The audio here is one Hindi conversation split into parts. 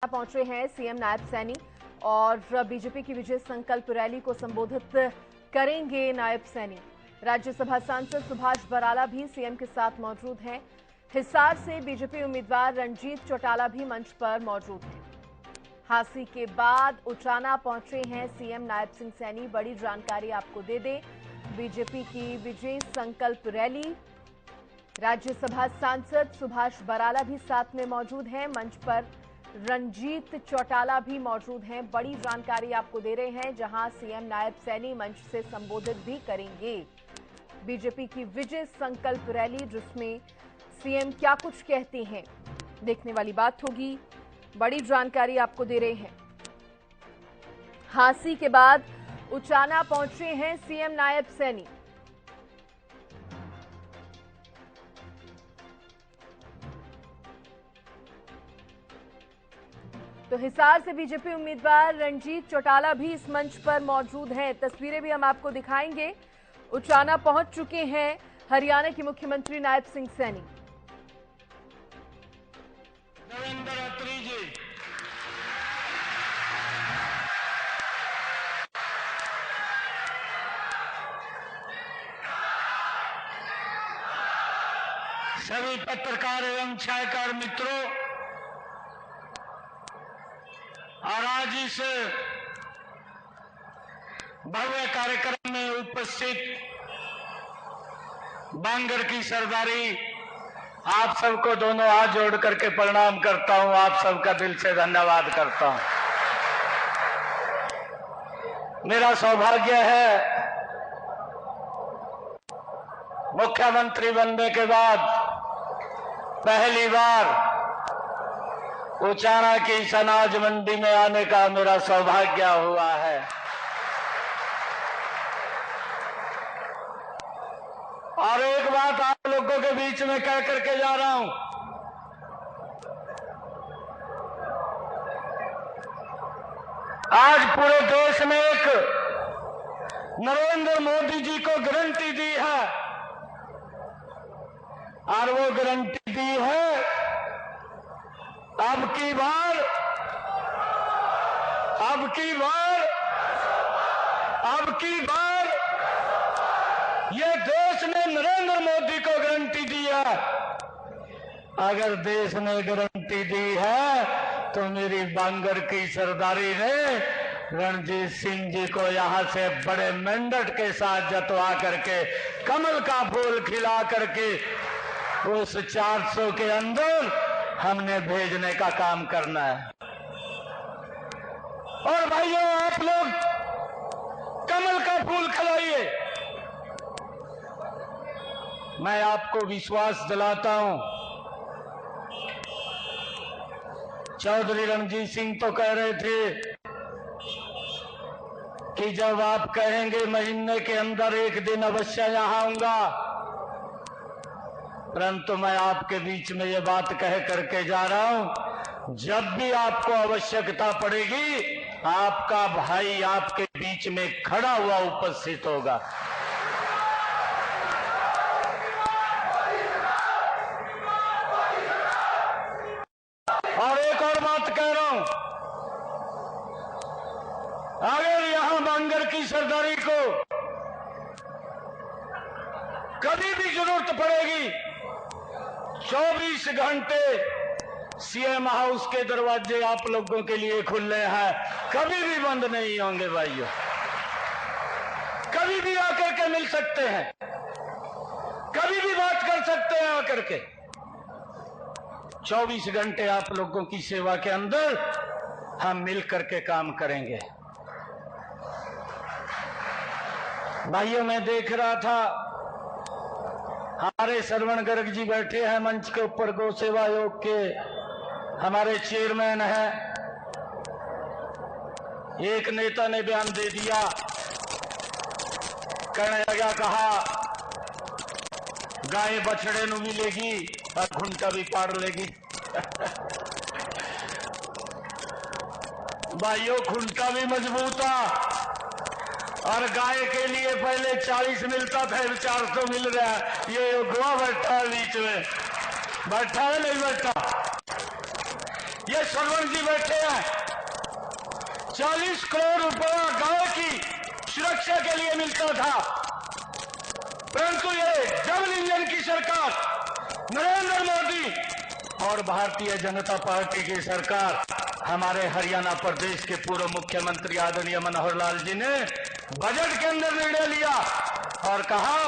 पहुंचे हैं सीएम नायब सैनी और बीजेपी की विजय संकल्प रैली को संबोधित करेंगे नायब सैनी। राज्यसभा सांसद सुभाष बराला भी सीएम के साथ मौजूद हैं। हिसार से बीजेपी उम्मीदवार रणजीत चौटाला भी मंच पर मौजूद हैं। हांसी के बाद उचाना पहुंचे हैं सीएम नायब सिंह सैनी। बड़ी जानकारी आपको दे दें, बीजेपी की विजय संकल्प रैली, राज्यसभा सांसद सुभाष बराला भी साथ में मौजूद हैं। मंच पर रणजीत चौटाला भी मौजूद हैं। बड़ी जानकारी आपको दे रहे हैं, जहां सीएम नायब सैनी मंच से संबोधित भी करेंगे बीजेपी की विजय संकल्प रैली, जिसमें सीएम क्या कुछ कहते हैं देखने वाली बात होगी। बड़ी जानकारी आपको दे रहे हैं। हांसी के बाद उचाना पहुंचे हैं सीएम नायब सैनी। तो हिसार से बीजेपी उम्मीदवार रणजीत चौटाला भी इस मंच पर मौजूद हैं। तस्वीरें भी हम आपको दिखाएंगे। उचाना पहुंच चुके हैं हरियाणा के मुख्यमंत्री नायब सिंह सैनी। देवेंद्र अत्री जी, सभी पत्रकार एवं छायाकार मित्रों, और आज इस भव्य कार्यक्रम में उपस्थित बांगर की सरदारी, आप सबको दोनों हाथ जोड़ करके प्रणाम करता हूं। आप सबका दिल से धन्यवाद करता हूं। मेरा सौभाग्य है मुख्यमंत्री बनने के बाद पहली बार उचाना की इस अनाज मंडी में आने का मेरा सौभाग्य हुआ है। और एक बात आप लोगों के बीच में कह करके जा रहा हूं, आज पूरे देश में एक नरेंद्र मोदी जी को गारंटी दी है, और वो गारंटी दी है अब की बार ये देश ने नरेंद्र मोदी को गारंटी दी है। अगर देश ने गारंटी दी है तो मेरी बांगर की सरदारी ने रणजीत सिंह जी को यहां से बड़े मेंढक के साथ जतवा करके, कमल का फूल खिला करके उस 400 के अंदर हमने भेजने का काम करना है। और भाइयों, आप लोग कमल का फूल खिलाइए। मैं आपको विश्वास दिलाता हूं, चौधरी रणजीत सिंह तो कह रहे थे कि जब आप कहेंगे महीने के अंदर एक दिन अवश्य यहां आऊंगा, परंतु मैं आपके बीच में ये बात कह करके जा रहा हूं, जब भी आपको आवश्यकता पड़ेगी आपका भाई आपके बीच में खड़ा हुआ उपस्थित होगा। और एक और बात कह रहा हूं, अगर यहां बांगर की सरदारी को कभी भी जरूरत पड़ेगी, 24 घंटे सीएम हाउस के दरवाजे आप लोगों के लिए खुले हैं, कभी भी बंद नहीं होंगे भाइयों। कभी भी आकर के मिल सकते हैं, कभी भी बात कर सकते हैं आकर के। 24 घंटे आप लोगों की सेवा के अंदर हम मिल करके काम करेंगे। भाइयों, मैं देख रहा था हमारे श्रवण गर्ग जी बैठे हैं मंच के ऊपर, गौ सेवा आयोग के हमारे चेयरमैन हैं। एक नेता ने बयान दे दिया, कहने लगा, कहा गाय बछड़े नु भी लेगी और घुंटा भी पाड़ लेगी। भाइयों, घुंटा भी मजबूत था, और गाय के लिए पहले 40 मिलता था, 400 मिल रहा है। ये गोवा बैठा है बीच में, बैठा है नहीं बैठा? ये ये श्रवण जी बैठे हैं, 40 करोड़ रुपया गांव की सुरक्षा के लिए मिलता था, परंतु ये डबल इंजन की सरकार नरेंद्र मोदी और भारतीय जनता पार्टी की सरकार, हमारे हरियाणा प्रदेश के पूर्व मुख्यमंत्री आदरणीय मनोहर लाल जी ने बजट के अंदर निर्णय लिया और कहा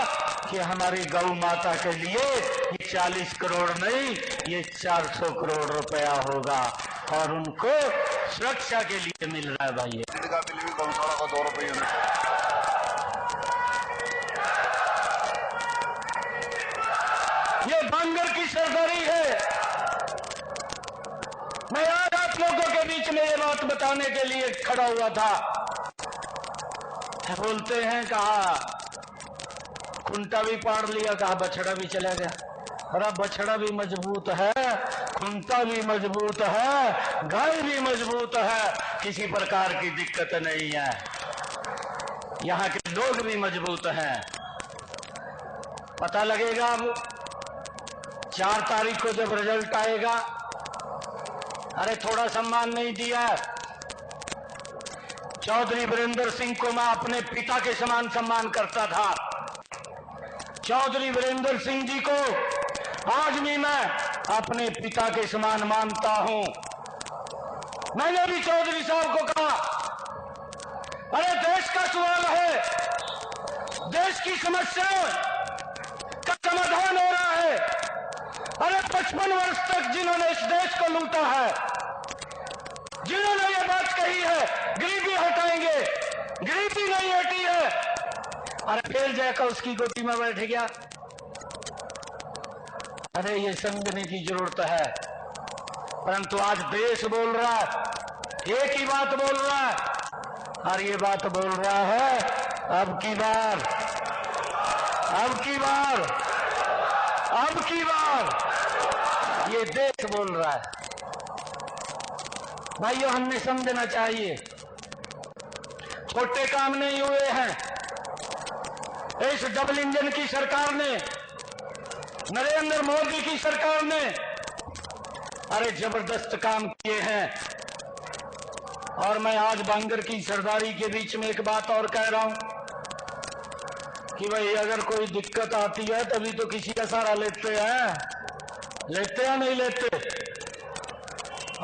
कि हमारी गौ माता के लिए ये 40 करोड़ नहीं, ये 400 करोड़ रुपया होगा और उनको सुरक्षा के लिए मिल रहा है। भाई का बिल भी गौशाला को 2 रुपये ये बांगर की सरदारी है। मैं आज आप लोगों के बीच में ये बात बताने के लिए खड़ा हुआ था। बोलते हैं कहा खुंटा भी पाड़ लिया, कहा बछड़ा भी चला गया। अरे बछड़ा भी मजबूत है, खुंटा भी मजबूत है, गाय भी मजबूत है, किसी प्रकार की दिक्कत नहीं है। यहाँ के लोग भी मजबूत हैं। पता लगेगा अब 4 तारीख को जब रिजल्ट आएगा। अरे थोड़ा सम्मान नहीं दिया। चौधरी वीरेंद्र सिंह को मैं अपने पिता के समान सम्मान करता था। चौधरी वीरेंद्र सिंह जी को आज भी मैं अपने पिता के समान मानता हूं। मैंने भी चौधरी साहब को कहा, अरे देश का सवाल है, देश की समस्या का समाधान हो रहा है। अरे 55 वर्ष तक जिन्होंने इस देश को लूटा है, जिन्होंने ये बात कही है गरीबी हटाएंगे, गरीबी नहीं हटी है, अरे फिर जाकर उसकी गोदी में बैठ गया। अरे ये समझने की जरूरत है। परंतु आज देश बोल रहा है, एक ही बात बोल रहा है और ये बात बोल रहा है अब की बार, अब की बार, अब की बार, ये देश बोल रहा है। भाइयों हमने समझना चाहिए, छोटे काम नहीं हुए हैं। इस डबल इंजन की सरकार ने, नरेंद्र मोदी की सरकार ने अरे जबरदस्त काम किए हैं। और मैं आज बांगर की सरदारी के बीच में एक बात और कह रहा हूं कि भाई अगर कोई दिक्कत आती है तभी तो किसी का सहारा लेते हैं, लेते हैं नहीं लेते।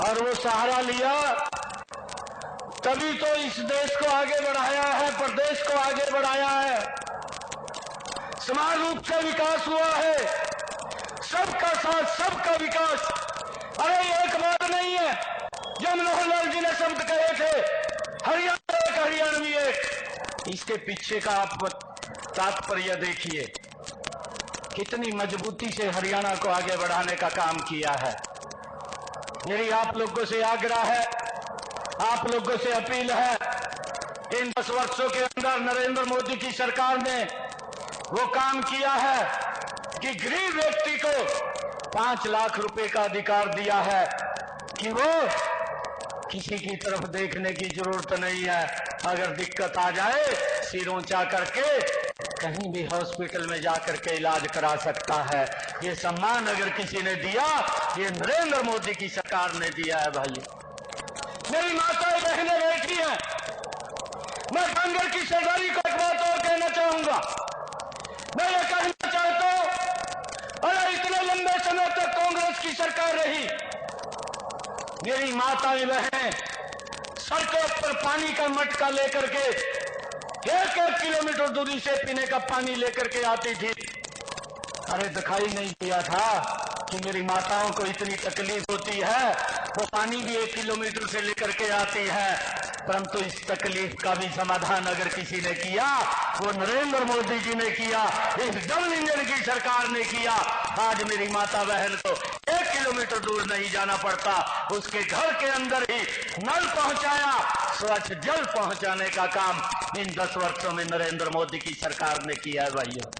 और वो सहारा लिया तभी तो इस देश को आगे बढ़ाया है, प्रदेश को आगे बढ़ाया है, समान रूप से विकास हुआ है, सबका साथ सबका विकास। अरे एक बात नहीं है जो मनोहर लाल जी ने शब्द कहे थे, हरियाणा एक हरियाणवी एक, इसके पीछे का आप तात्पर्य देखिए, कितनी मजबूती से हरियाणा को आगे बढ़ाने का काम किया है। मेरी आप लोगों से आग्रह है, आप लोगों से अपील है, इन 10 वर्षों के अंदर नरेंद्र मोदी की सरकार ने वो काम किया है कि गरीब व्यक्ति को 5 लाख रुपए का अधिकार दिया है कि वो किसी की तरफ देखने की जरूरत नहीं है। अगर दिक्कत आ जाए सिर ऊंचा करके कहीं भी हॉस्पिटल में जाकर के इलाज करा सकता है। ये सम्मान अगर किसी ने दिया, ये नरेंद्र मोदी की सरकार ने दिया है। भाई मेरी माताएं बहनें बैठी हैं, मैं बांगर की सरदारी को एक बात और कहना चाहूंगा। मैं ये कहना चाहता हूं, अरे इतने लंबे समय तक कांग्रेस की सरकार रही, मेरी माताएं बहनें सड़कों पर पानी का मटका लेकर के 1-1 किलोमीटर दूरी से पीने का पानी लेकर के आती थी। अरे दिखाई नहीं दिया था कि मेरी माताओं को इतनी तकलीफ होती है, वो पानी भी 1 किलोमीटर से लेकर के आती है। परंतु इस तकलीफ का भी समाधान अगर किसी ने किया, वो नरेंद्र मोदी जी ने किया, इस डबल इंजन की सरकार ने किया। आज मेरी माता बहन को 1 किलोमीटर दूर नहीं जाना पड़ता, उसके घर के अंदर ही नल पहुंचाया, स्वच्छ जल पहुंचाने का काम इन 10 वर्षों में नरेंद्र मोदी की सरकार ने किया है। भाइयों,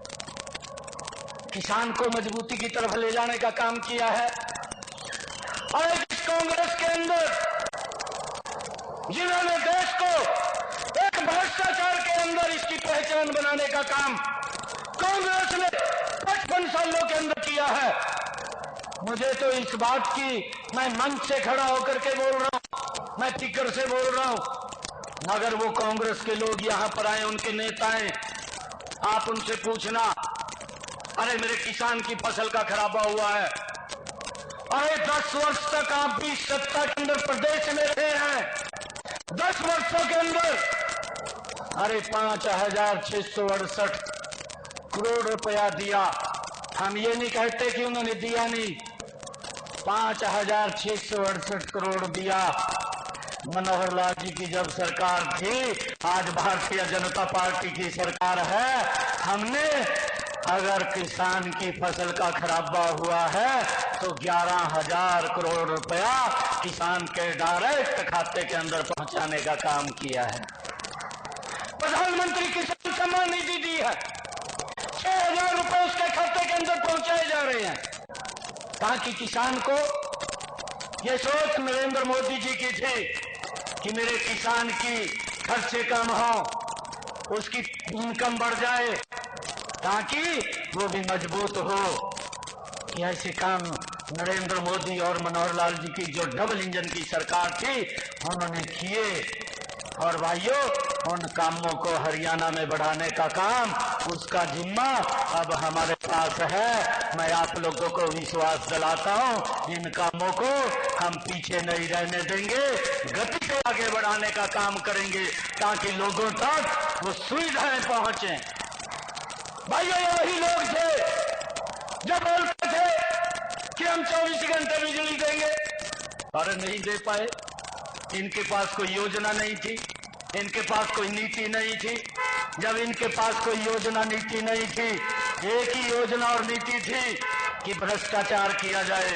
किसान को मजबूती की तरफ ले जाने का काम किया है। और इस कांग्रेस के अंदर जिन्होंने देश को एक भ्रष्टाचार के अंदर इसकी पहचान बनाने का काम कांग्रेस ने 55 सालों के अंदर किया है। मुझे तो इस बात की मैं मंच से खड़ा होकर के बोल रहा हूं, मैं टिकर से बोल रहा हूं। अगर वो कांग्रेस के लोग यहां पर आए, उनके नेता हैं, आप उनसे पूछना, अरे मेरे किसान की फसल का खराबा हुआ है। अरे 10 वर्ष तक आप भी सत्ता के अंदर प्रदेश में रहे हैं, 10 वर्षों के अंदर अरे 5,668 करोड़ रुपया दिया। हम ये नहीं कहते कि उन्होंने दिया नहीं, 5,668 करोड़ दिया। मनोहर लाल जी की जब सरकार थी, आज भारतीय जनता पार्टी की सरकार है, हमने अगर किसान की फसल का खराबा हुआ है तो 11,000 करोड़ रुपया किसान के डायरेक्ट खाते के अंदर पहुंचाने का काम किया है। प्रधानमंत्री किसान सम्मान निधि दी है, 6,000 रुपए उसके खाते के अंदर पहुंचाए जा रहे हैं, ताकि किसान को ये सोच नरेंद्र मोदी जी की थी कि मेरे किसान की खर्चे कम हो, उसकी इनकम बढ़ जाए, ताकि वो भी मजबूत हो। कि ऐसे काम नरेंद्र मोदी और मनोहर लाल जी की जो डबल इंजन की सरकार थी, उन्होंने किए। और भाइयों, उन कामों को हरियाणा में बढ़ाने का काम, उसका जिम्मा अब हमारे पास है। मैं आप लोगों को विश्वास दिलाता हूं, इन कामों को हम पीछे नहीं रहने देंगे, गति से आगे बढ़ाने का काम करेंगे, ताकि लोगों तक वो सुविधाएं पहुंचे। भाइयों, यही लोग थे जब बोलते थे कि हम 24 घंटे बिजली देंगे, और नहीं दे पाए। इनके पास कोई योजना नहीं थी, इनके पास कोई नीति नहीं थी। जब इनके पास कोई योजना नीति नहीं थी, एक ही योजना और नीति थी कि भ्रष्टाचार किया जाए।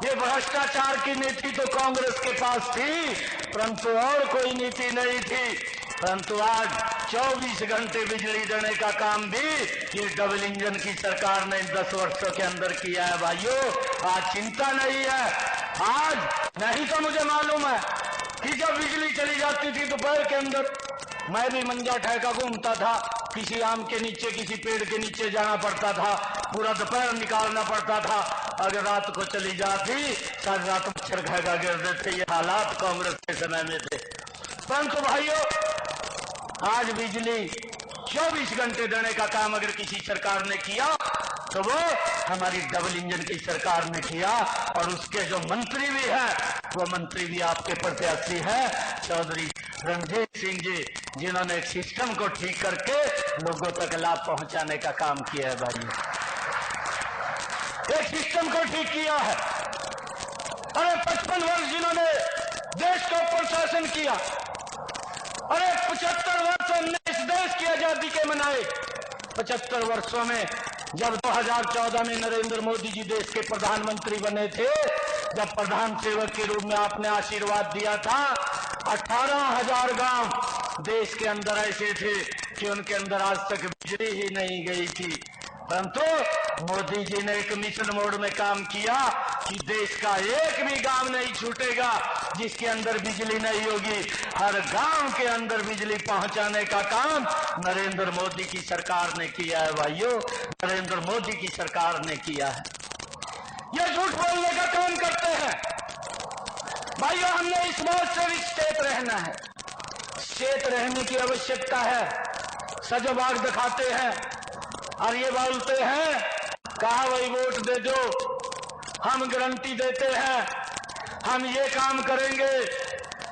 ये भ्रष्टाचार की नीति तो कांग्रेस के पास थी, परंतु और कोई नीति नहीं थी। परंतु आज 24 घंटे बिजली देने का काम भी ये डबल इंजन की सरकार ने 10 वर्षों के अंदर किया है। भाइयों, आज चिंता नहीं है। आज नहीं तो मुझे मालूम है कि जब बिजली चली जाती थी दोपहर के अंदर, मैं भी मंजा ठहका घूमता था, किसी आम के नीचे, किसी पेड़ के नीचे जाना पड़ता था, पूरा दोपहर निकालना पड़ता था। अगर रात को चली जाती, सारी रात मच्छर घाघा गिरते थे। ये हालात कांग्रेस के समय में थे। परंतु भाइयों, आज बिजली 24 घंटे देने का काम अगर किसी सरकार ने किया तो वो हमारी डबल इंजन की सरकार ने किया। और उसके जो मंत्री भी हैं, वो मंत्री भी आपके प्रत्याशी है, चौधरी रणजीत सिंह जी, जिन्होंने एक सिस्टम को ठीक करके लोगों तक लाभ पहुंचाने का काम किया है। भाई, एक सिस्टम को ठीक किया है। अरे 55 वर्ष जिन्होंने देश का प्रशासन किया, अरे 75 वर्ष हमने इस देश की आजादी के मनाए। 75 वर्षों में जब 2014 में नरेंद्र मोदी जी देश के प्रधानमंत्री बने थे, जब प्रधान सेवक के रूप में आपने आशीर्वाद दिया था, 18,000 गांव देश के अंदर ऐसे थे कि उनके अंदर आज तक बिजली ही नहीं गई थी। परंतु मोदी जी ने एक मिशन मोड में काम किया कि देश का एक भी गांव नहीं छूटेगा जिसके अंदर बिजली नहीं होगी। हर गांव के अंदर बिजली पहुंचाने का काम नरेंद्र मोदी की सरकार ने किया है। भाइयों, नरेंद्र मोदी की सरकार ने किया है। ये झूठ बोलने का काम करते हैं। भाइयों, हमने इस बात से भी सचेत रहना है, सचेत रहने की आवश्यकता है। सजबाग दिखाते हैं और ये बोलते हैं, कहा वही वोट दे दो, हम गारंटी देते हैं, हम ये काम करेंगे,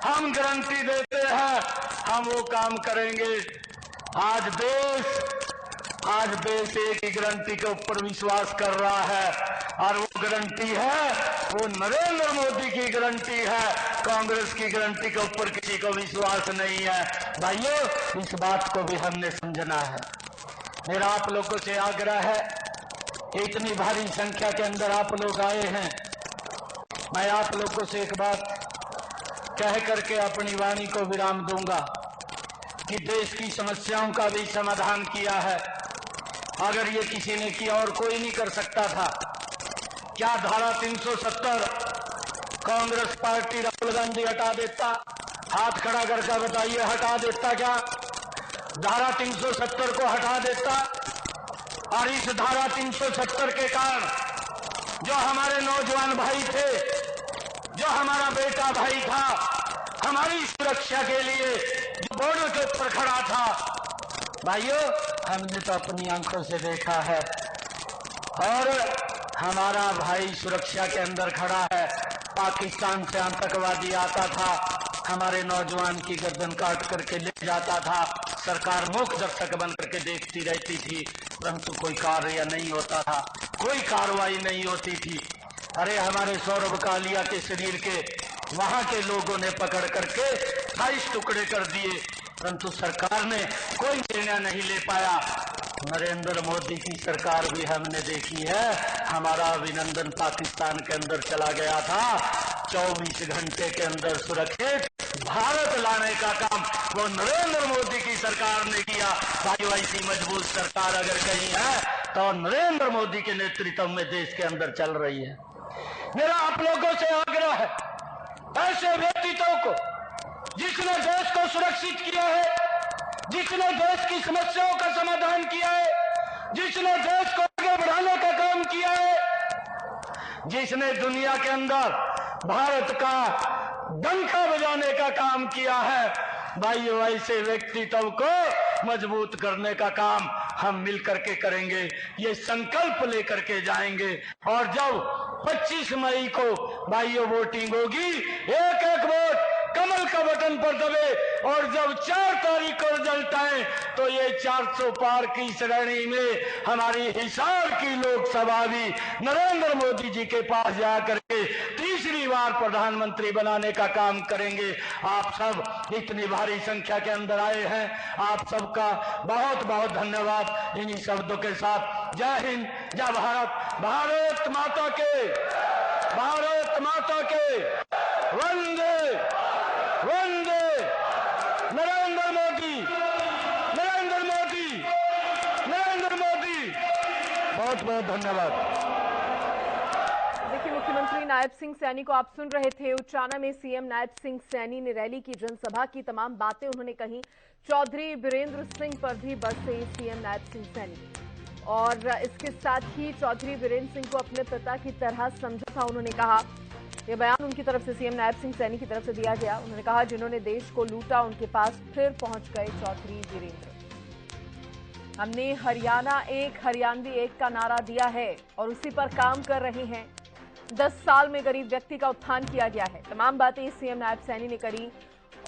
हम गारंटी देते हैं, हम वो काम करेंगे। आज देश एक ही गारंटी के ऊपर विश्वास कर रहा है, और वो गारंटी है, वो नरेंद्र मोदी की गारंटी है। कांग्रेस की गारंटी के ऊपर किसी को विश्वास नहीं है। भाइयों, इस बात को भी हमने समझना है। मेरा आप लोगों से आग्रह है, इतनी भारी संख्या के अंदर आप लोग आए हैं, मैं आप लोगों से एक बात कह करके अपनी वाणी को विराम दूंगा कि देश की समस्याओं का भी समाधान किया है। अगर ये किसी ने किया और कोई नहीं कर सकता था, क्या धारा 370 कांग्रेस पार्टी राहुल गांधी हटा देता? हाथ खड़ा करके बताइए, हटा देता क्या? धारा 370 को हटा देता। और इस धारा 370 के कारण जो हमारे नौजवान भाई थे, जो हमारा बेटा भाई था, हमारी सुरक्षा के लिए जो बॉर्डर के ऊपर खड़ा था, भाइयों हमने तो अपनी आंखों से देखा है। और हमारा भाई सुरक्षा के अंदर खड़ा है। पाकिस्तान से आतंकवादी आता था, हमारे नौजवान की गर्दन काट करके ले जाता था। सरकार मूक दर्शक बन करके देखती रहती थी, परंतु कोई कार्य नहीं होता था, कोई कार्रवाई नहीं होती थी। अरे हमारे सौरभ कालिया के शरीर के वहां के लोगों ने पकड़ करके 28 टुकड़े कर दिए, परंतु सरकार ने कोई निर्णय नहीं ले पाया। नरेंद्र मोदी की सरकार भी हमने देखी है। हमारा अभिनंदन पाकिस्तान के अंदर चला गया था, 24 घंटे के अंदर सुरक्षित भारत लाने का काम वो नरेंद्र मोदी की सरकार ने किया। भाइयों ऐसी मजबूत सरकार अगर कहीं है तो नरेंद्र मोदी के नेतृत्व में देश के अंदर चल रही है। मेरा आप लोगों से आग्रह है, ऐसे व्यक्तित्वों को जिसने देश को सुरक्षित किया है, जिसने देश की समस्याओं का समाधान किया है, जिसने देश को आगे बढ़ाने का काम किया है, जिसने दुनिया के अंदर भारत का डंका बजाने का काम किया है, भाइयों ऐसे व्यक्तित्व को मजबूत करने का काम हम मिलकर के करेंगे। ये संकल्प लेकर के जाएंगे। और जब 25 मई को भाइयों वोटिंग होगी, एक एक वोट कमल का बटन पर दबे, और जब 4 तारीख को रिजल्ट आए तो ये 400 पार की श्रेणी में हमारी हिसार की लोकसभा भी नरेंद्र मोदी जी के पास जाकर के तीसरी बार प्रधानमंत्री बनाने का काम करेंगे। आप सब इतनी भारी संख्या के अंदर आए हैं, आप सबका बहुत बहुत धन्यवाद। इन्हीं शब्दों के साथ जय हिंद, जय भारत, भारत माता के, भारत माता के, वंदे वंदे, नरेंद्र मोदी, नरेंद्र मोदी, नरेंद्र मोदी। बहुत बहुत धन्यवाद। देखिए, मुख्यमंत्री नायब सिंह सैनी को आप सुन रहे थे। उचाना में सीएम नायब सिंह सैनी ने रैली की, जनसभा की, तमाम बातें उन्होंने कही। चौधरी बीरेंद्र सिंह पर भी बरसे सीएम नायब सिंह सैनी, और इसके साथ ही चौधरी बीरेंद्र सिंह को अपने पिता की तरह समझा था, उन्होंने कहा। यह बयान उनकी तरफ से सीएम नायब सिंह सैनी की तरफ से दिया गया। उन्होंने कहा, जिन्होंने देश को लूटा उनके पास फिर पहुंच गए चौधरी बीरेंद्र। हमने हरियाणा एक, हरियाणवी एक का नारा दिया है और उसी पर काम कर रहे हैं। 10 साल में गरीब व्यक्ति का उत्थान किया गया है। तमाम बातें सीएम नायब सैनी ने करी,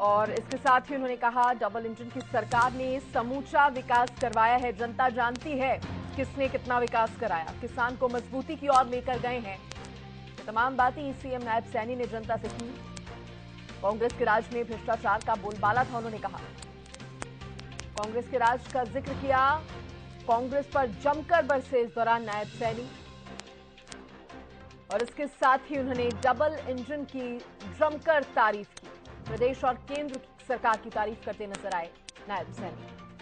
और इसके साथ ही उन्होंने कहा, डबल इंजन की सरकार ने समूचा विकास करवाया है। जनता जानती है किसने कितना विकास कराया, किसान को मजबूती की ओर लेकर गए हैं। तमाम बातें सीएम नायब सैनी ने जनता से की। कांग्रेस के राज में भ्रष्टाचार का बोलबाला था, उन्होंने कहा। कांग्रेस के राज का जिक्र किया, कांग्रेस पर जमकर बरसे इस दौरान नायब सैनी, और इसके साथ ही उन्होंने डबल इंजन की जमकर तारीफ की। प्रदेश और केंद्र सरकार की तारीफ करते नजर आए नायब सैनी।